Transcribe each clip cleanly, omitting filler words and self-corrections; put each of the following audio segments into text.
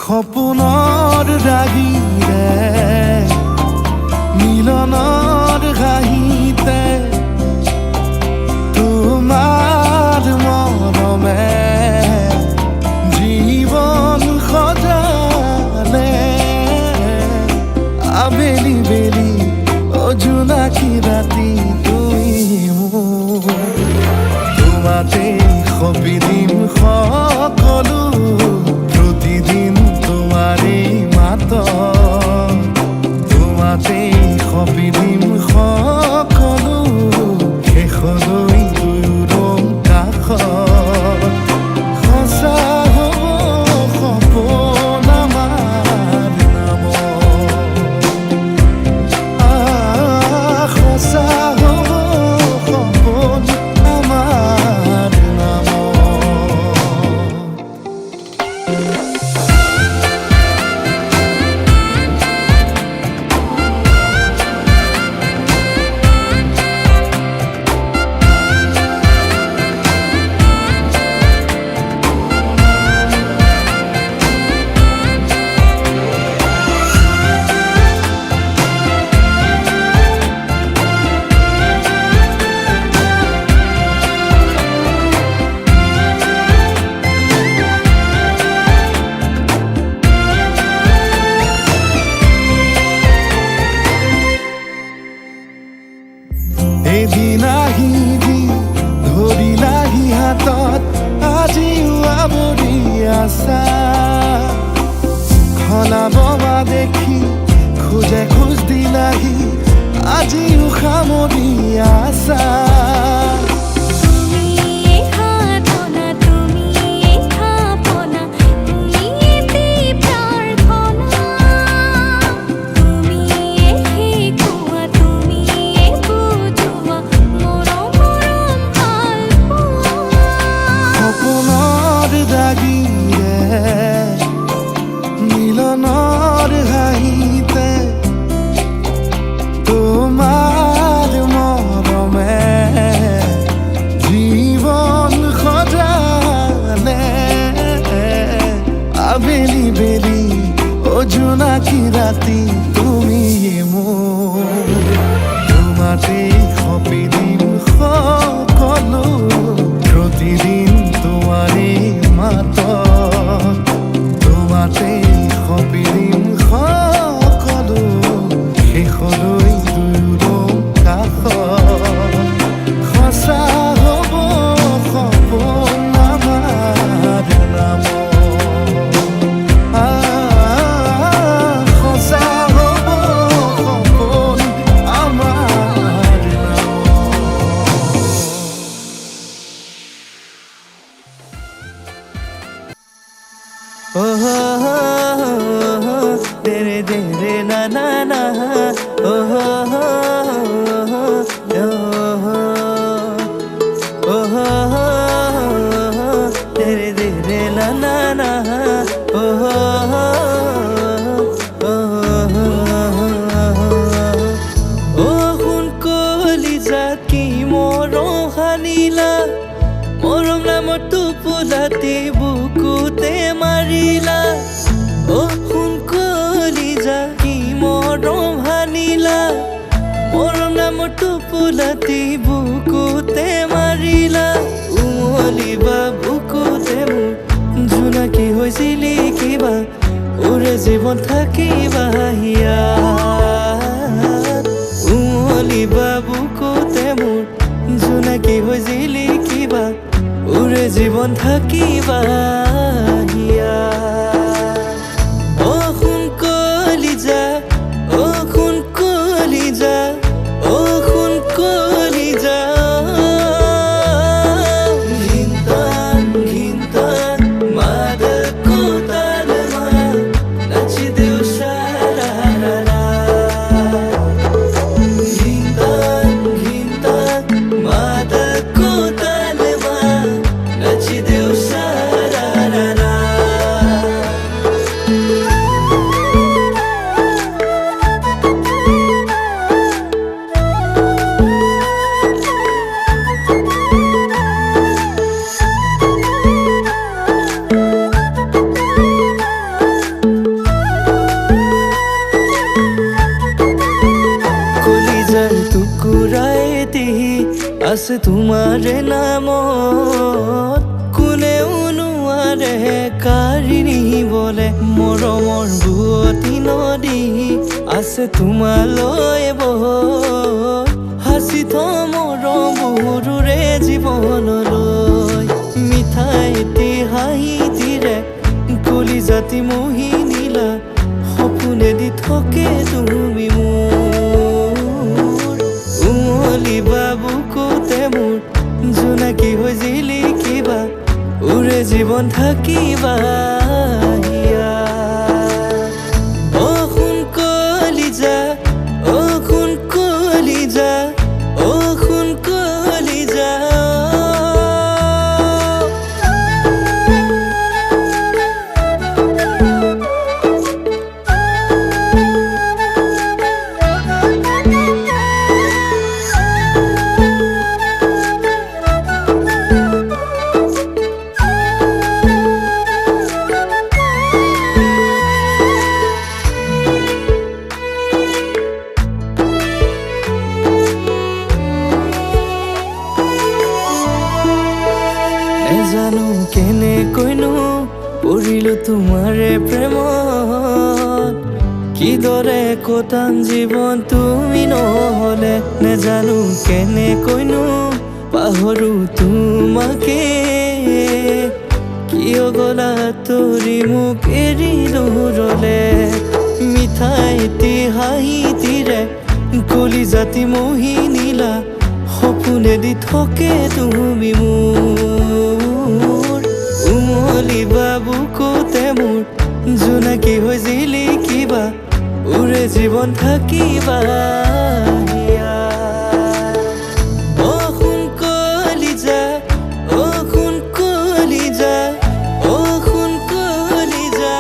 সপোনৰ ৰাগিৰে মিলনৰ ঘাঁহিতে তোমাৰ মৰমে জীৱন সজালে আবেলি বেলি জোনাকী ৰাতি তুমি মোৰ তোমাতে সপি দিম সকলো প্ৰতিদিন তোমাৰে মাত তোমাতে সপি দিম সকলো শেষলৈ দুয়োৰ কাষত সঁচা হ'ব সপোন আমাৰ নামত সঁচা হ'ব সপোন আমাৰ নামত এদিন আহিবি ধৰিলাহি হাতত আজিও আৱৰি আছা সলাব দেখি খোজে খোজ দিলাহি আজিও সামৰি আছা মিলনৰ ঘাঁহিতে তোমাৰ মৰমে জীৱন সজালে আবেলি বেলি জোনাকী ৰাতি তুমি মোৰ তোমাতে সপি দিম সকলো প্ৰতিদিন তোমাৰে মাত তোমাতে সপি দিম সকলো শেষলৈ দুয়োৰ কাষত সঁচা হ'ব সপোন আমাৰ নামত সঁচা হ'ব সপোন আমাৰ তেৰে তেৰে না না না তেৰে তেৰে না না না শুন কলিজা কি মৰম সানিলা মৰম নামৰ টোপোলাতে বুকুতে মাৰিলা শুন কলিজা কি মৰম সানিলা মৰম নামৰ টোপোলাতে বুকুতে মাৰিলা উমলিবা বুকুতে মোৰ জোনাকী হৈছিলি কিবা ওৰে জীৱন থাকিবা হিয়াত উমলিবা বুকুতে মোৰ জোনাকী হৈছিলি কিবা ওরে জীবন থাকিবা হিয়া ও খুন কলিজা ও খুন কলিজা ও খুন কলিজা ঘিন্তান ঘিন্তান মাদা কোতালমা নাচি দেও সারারা ঘিন্তান ঘিন্তান মাদা কোতালমা নাচি দেও সারারা আছে তোমাৰে নামত কোনেও নোৱাৰে কাঢ়ি নিবলে মৰমৰ বুৱতী নদী আছে তোমালৈ বৈ হাসি মৰম বহুৰে জীৱনলৈ মিঠাই এটি হাঁহিটিৰে কলি জাতি মোহি নীলা সপোনেদি থাকে তুমি মোৰ উমলি বুকুতে মোৰ জোনাকী হৈ জিলিকিবা উৰে জীৱন থাকিবা হিয়া অ সোণ কলিজা অ সোণ কলিজা অ সোণ কলিজা নেজানো কেনেকৈনো পৰিলো তোমাৰে প্ৰেমত কিদৰে কটাম জীৱন তুমি নহ'লে নেজানো কেনেকৈনো পাহৰো তোমাকে কিয় গলা তৰি মোক এৰি দূৰলে মিঠাই এটি হাঁহিটিৰে কলি জাতি মোহি নীলা সপোনেদি থাকে তুমি মোৰ উমলি বুকুতে মোৰ জোনাকী হৈ জিলিকিবা উৰে জীৱন থাকিবা হিয়া অ সোণ কলিজা অ সোণ কলিজা অ সোণ কলিজা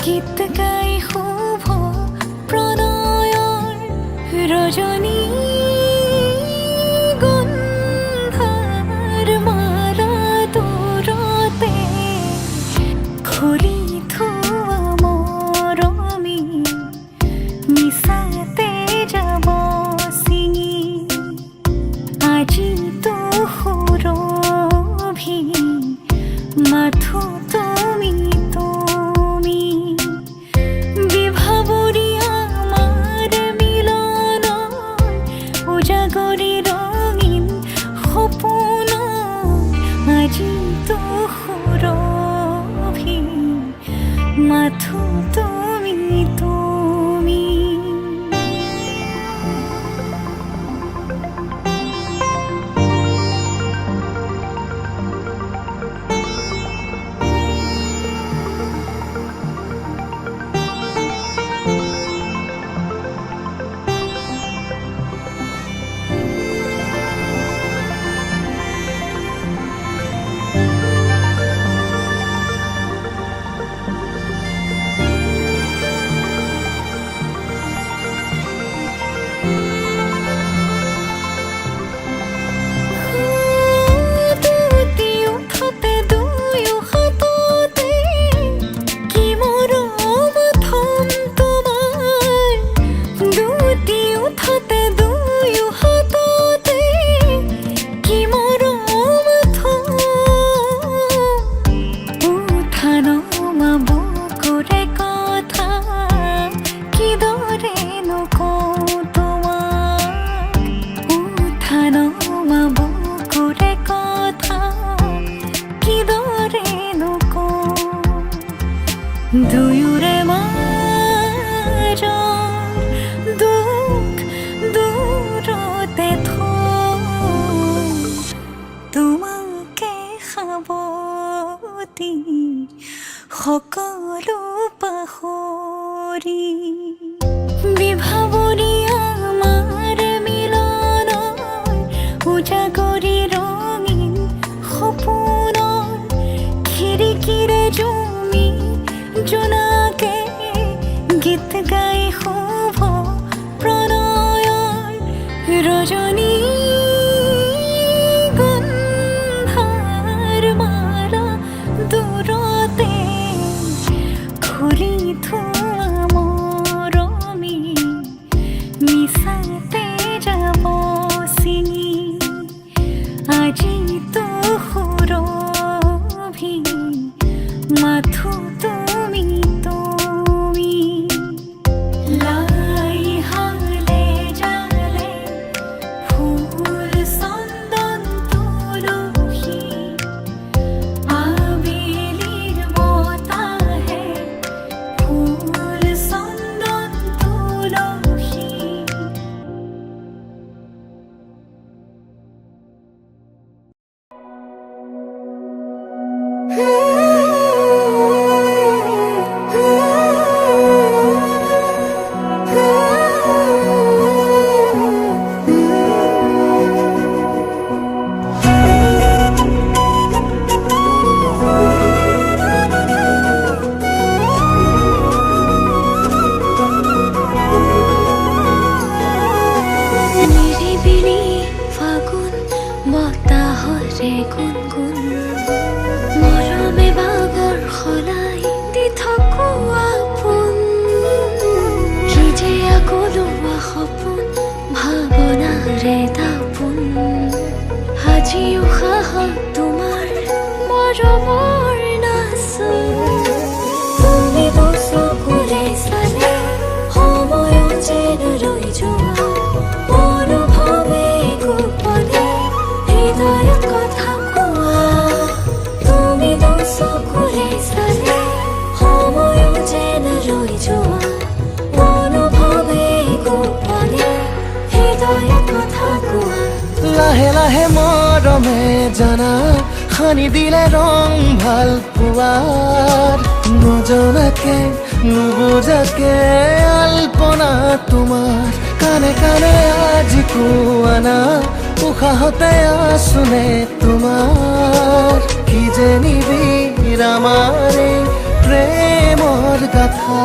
গীত গাই শুভ প্ৰণয়ৰ ৰজনী গন্ধাৰ মালা দূৰতে খুলি থোৱা মৰমী মিছাতে যাব ছিঙি আজি তো সুৰভি মাথো তুমি মাথো তুমি তুমি দুয়োৰে মাজৰ দুখ দূৰতে থৈ তোমাকে সাৱটি সকলো পাহৰি বিভাৱনী আমাৰ মিলনৰ উজাগৰি ৰঙীন সপোনৰ খিৰিকীৰে জমি জোনাকে গীত গাই শুভ প্ৰণয়ৰ ৰজনী গন্ধাৰ মালা দূৰতে ফুলি থোৱা মৰমী মিছাতে যাব ছিঙি আজিতো সুৰভি মাথো তুমি তুমি লাই হালে জালে ফুল চন্দন তুলসী আবেলিৰ বতাহে ফুল চন্দন তুলসী নিৰিবিলি ফাগুন বতাহৰে গুণগুণ মৰমে বাগৰ সলাই দি থাকো আপোন কি যে আগলোৱা সপোন ভাৱনাৰে দাপোন আজি উশাহত তোমাৰ মৰমৰ নাচোন তুমি চকুৰে চালে সময় যেন ৰৈ যোৱা অনুভৱে গোপনে হৃদয়ত কথা কোৱা তুমি চকুৰে চালে সময় যেন ৰৈ যোৱা অনুভৱে গোপনে হৃদয়ত কথা কোৱা লাহে লাহে মৰমে জানা সানি দিলে ৰং ভাল পোৱাৰ নজনাকে নুবুজাকে আলপনা তোমাৰ কানে কানে আজি কোৱানা উশাহতে আছোনে তোমাৰ কি যে নিবিড় আমাৰ এই প্ৰেমৰ গাথা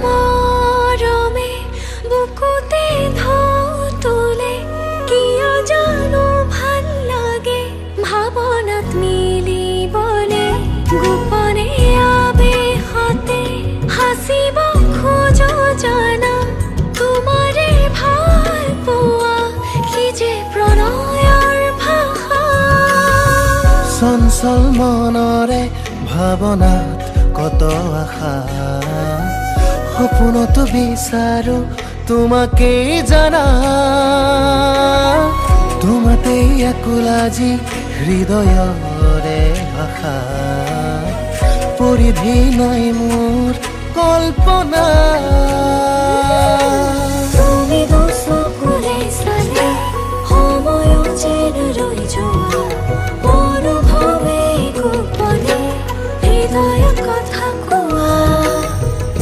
মৰমে বুকুতে ঢৌ তোলে কিয় জানো ভাল লাগে ভাৱনাত মিলিবলে গোপনে আবেশতে সাঁচিব খোজো জানা তোমাৰে ভাল পোৱা কি যে প্ৰণয়ৰ ভাষা চঞ্চল মনৰে ভাৱনাত কত আশা সপোনতো বিচাৰো তোমাকেই জানা তোমাতেই আকুল আজি হৃদয়ৰে ভাষা পৰিধি নাই মোৰ কল্পনা তুমি চকুৰে চালে সময় যেন ৰৈ যোৱা অনুভৱে গোপনে হৃদয়ত কথা কোৱা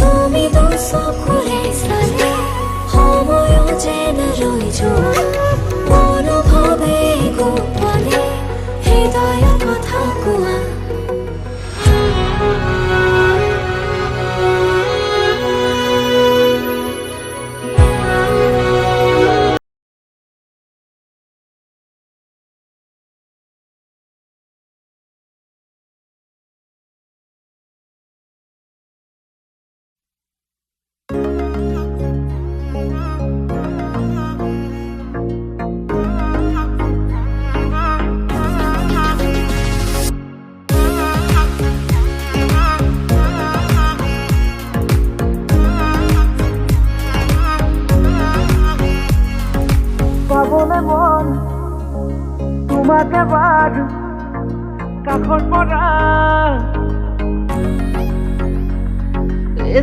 তুমি চকুৰে চালে সময় যেন ৰৈ যোৱা অনুভৱে গোপনে হৃদয়ত কথা কোৱা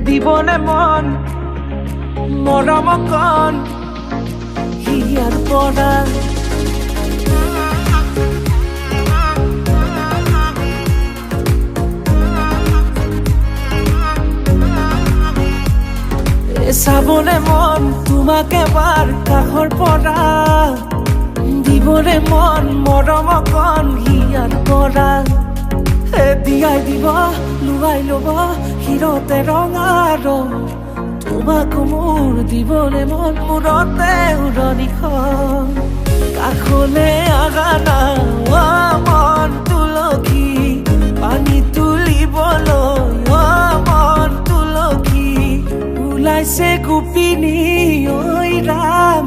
দিবনে মন মৰম কণ হিয়াৰ পৰা চাবলে মন তোমাক এবাৰ কাষৰ পৰা দিবলে মন মৰম কণ হিয়াৰ পৰা দিয়াই দিব লুৱাই ল'ব হিৰতে ৰঙা ৰং তোমাক মোৰ দিবলে মন মূৰতে উৰণিখন কাষলে আগা না মন তুলসী পানী তুলিবলৈ মন তুলসী ওলাইছে গোপিনী ঐ ৰাম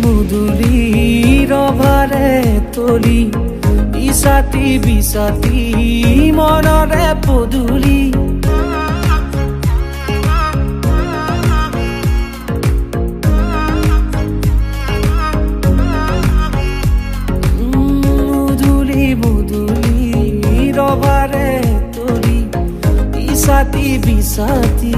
মুদুলি ৰভাৰে তলি বিছাতি বিছাতি মনৰে পদুলি মুদুলি মুদুলি ৰভাৰে তলি বিছাতি বিছাতি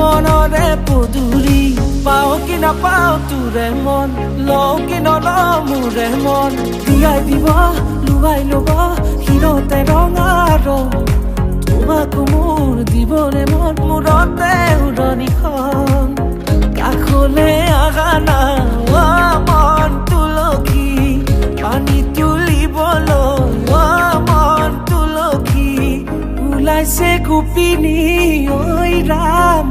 মনৰে পদুলি পাও কি নাপাও তোৰে মন লও কি নলও মোৰে মন দিয়াই দিব লুৱাই ল'ব হিৰতে ৰঙা ৰং তোমাক মোৰ দিবলে মন মূৰতে উৰণিখন কাষলে আগা না মন তুলসী পানী তুলিবলৈ মন তুলসী ওলাইছে গোপিনী ঐ ৰাম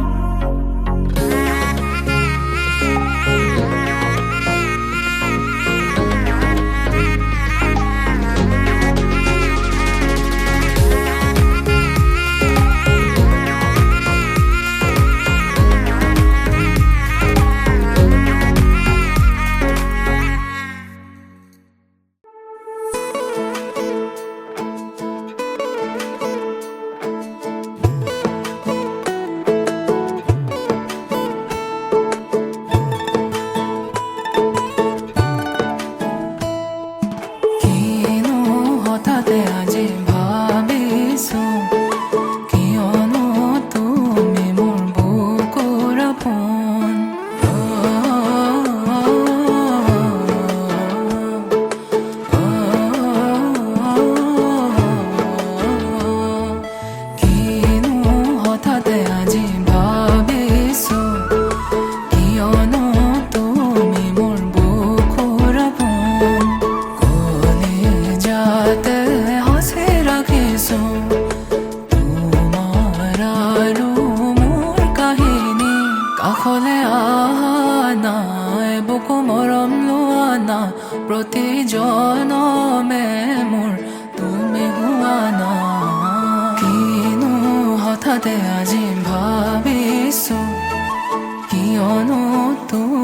প্ৰতি জনমে মোৰ তুমি হোৱা না কিনো হঠাতে আজি ভাবিছো কিয়নো তুমি